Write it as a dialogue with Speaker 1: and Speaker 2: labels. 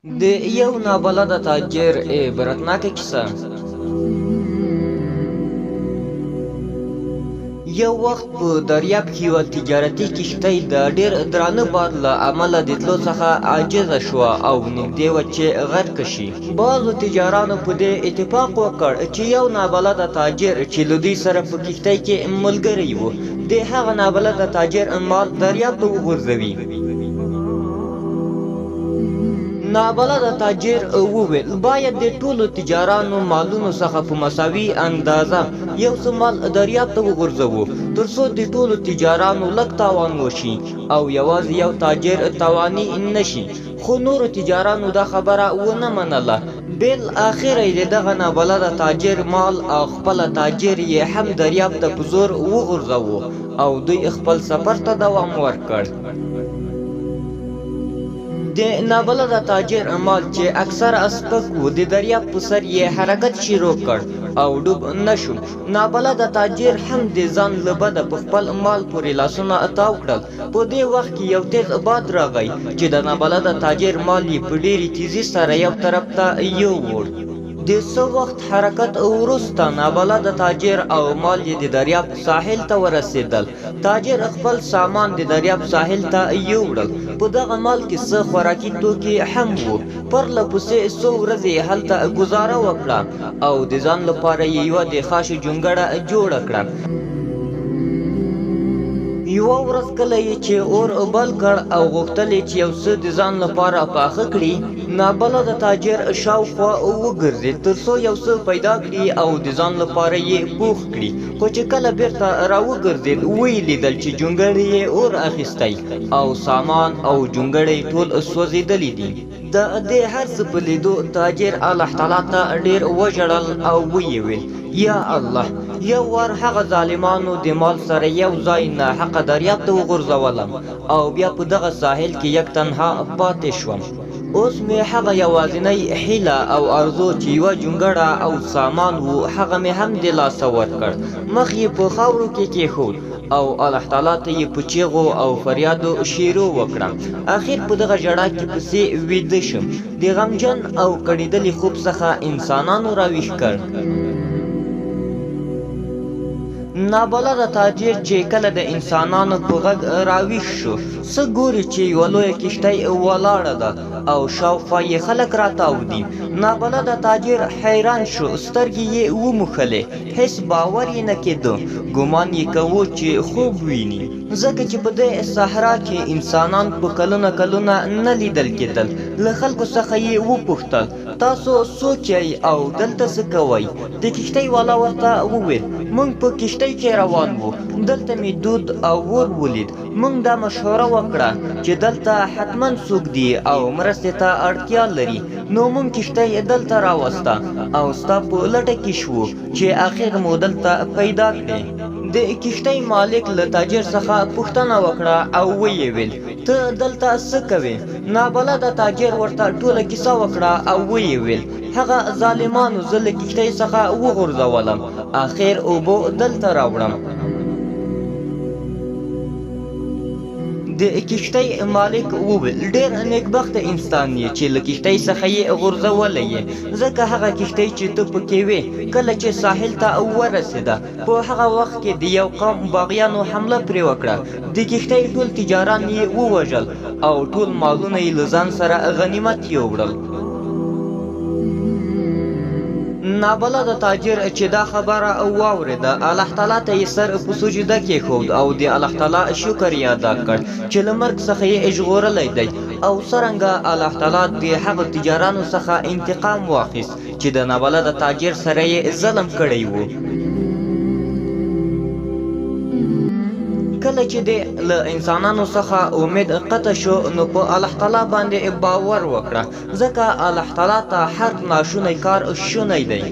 Speaker 1: د یو نابلده تاجر عبرتناکه کیسه. یو وخت په دریاب کې یوه تجارتي کښتۍ د ډېر درانه باد له امله د تلو څخه عاجزه شوه او نږدې وه چې غرقه شي. بعضو تجارانو په دې اتفاق وکړ چې یو نابلده تاجر چې له دوی سره په کښتۍ کې ملګری و د هغه نابلده تاجر مال دریاب ته وغورځوي. نابلده تاجر وویل باید د ټولو تجارانو مالونو څخه په مساوي اندازه یو څه مال دریاب ته وغورځوو ترڅو د ټولو تجارانو لږ تاوان وشي او یوازې یو تاجر تاواني نشي. خو نورو تجارانو دا خبره ونه منله. بالاخره یې د دغه نابلده تاجر مال او خپله تاجر یې هم دریاب ته په زور وغورځوو او دوی خپل سفر ته دوام ورکړ. د نابلده تاجر مال چې اکثر سپک و د دریاب په سر یې حرکت شروع کړ او ډوب نشو. نابلده تاجر هم د ځان له بده په خپل مال پورې لاسونه تاو کړل. په دې وخت کې یو تیز باد راغی چې د نابلده تاجر مال یې په ډېرې تیزۍ سره یو طرف ته یووړ. د څه وخت حرکت وروسته نابلده تاجر او مال یې د دریاب ساحل ته ورسېدل. تاجر خپل سامان د دریاب ساحل ته یوړل. په دغه مال کې څه خوراکي توکي هم وو. پرله پسې څو ورځې هلته ګزاره وکړه او د ځان لپاره یې یوه د خاشو جونګړه جوړه کړه. یوه ورځ کله یې چې اور بل کړ او غوښتل یې چې یو څه د ځان لپاره پاخه کړي، نابلده تاجر شاوخوا وګرځېد ترڅو یو څه پیدا کړي او د ځان لپاره یې پوخ کړي. خو چې کله بیرته راوګرځېد ویې لیدل چې جونګړې یې اور اخیستی او سامان او جونګړې ټول سوځېدلي دي. د دې هر څه په لیدو تاجر الله تعالی ته ډېر وژړل او ویې ویل یا الله، یو وار هغه ظالمانو د مال سره یو ځای ناحقه دریاب ته وغورځولم او بیا په دغه ساحل کې یک تنها پاتې شوم. اوس مې هغه یوازینی هیله او ارزو چې یوه جونګړه او سامان و هغه مې هم د لاسه ورکړ. مخ یې په خاورو کې کېښود او الله تعالی ته یې په چیغو او فریادو شیرو وکړه. اخر په دغه ژړا کې پسې ویده شم. د غمجن او کړېدلي خوب څخه انسانانو راویښ کړ. نابلده تاجر چې کله د انسانانو په غږ راویښ شو څه ګوري چې یوه لویه کښتۍ ولاړه ده او شاوخوا یې خلک راتاو دي. نابلده تاجر حیران شو، سترګې یې وموښلې، هیڅ باور یې نه کېده. ګمان یې کوو چې خوب ویني، ځکه چې په دې صحرا کې انسانان په کلونه نه لیدل کېدل. له خلکو څخه یې وپوښتل تاسو څوک یئ او دلته څه کوئ؟ د کښتۍ والا ورته وویل موږ په کښتۍ کې روان وو، دلته مې دود او اور ولید. موږ دا مشوره وکړه چې دلته حتما څوک دی او مرستې ته اړتیا لري، نو موږ کښتۍ دلته راوسته او ستا په لټه کې شوو چې اخر مو دلته پیدا کړې. د کښتۍ مالک له تاجر څخه پوښتنه وکړه او ویې ویل ته دلته څه کوې؟ نابلده تاجر ورته ټوله کیسه وکړه او ویې ویل هغه ظالمانو زه له کښتۍ څخه وغورځولم، اخر اوبو دلته راوړم. د کښتۍ مالک وویل ډېر نیکبخته انسان یې چې له کښتۍ څخه یې غورځولی یې، ځکه هغه کښتۍ چې ته پکې وې کله چې ساحل ته ورسېده په هغه وخت کې د یو قوم باغیانو حمله پرې وکړه. د کښتۍ ټول تجاران یې ووژل او ټول مالونه یې له ځان سره غنیمت یوړل. نابلده تاجر چې دا خبره واورېده الله تعالی ته یې سر په سجده کېښود او د الله تعالی شکر یې ادا کړ چې له مرګ څخه یې ژغورلی دی او څرنګه الله تعالی د هغو تجارانو څخه انتقام واخیست چې د نابلده تاجر سره یې ظلم کړی و. کله چې د له انسانانو څخه امید قطع شو نو په الله تعالی باندې باور وکړه، ځکه الله تعالی ته هر ناشونی کار شونی دی.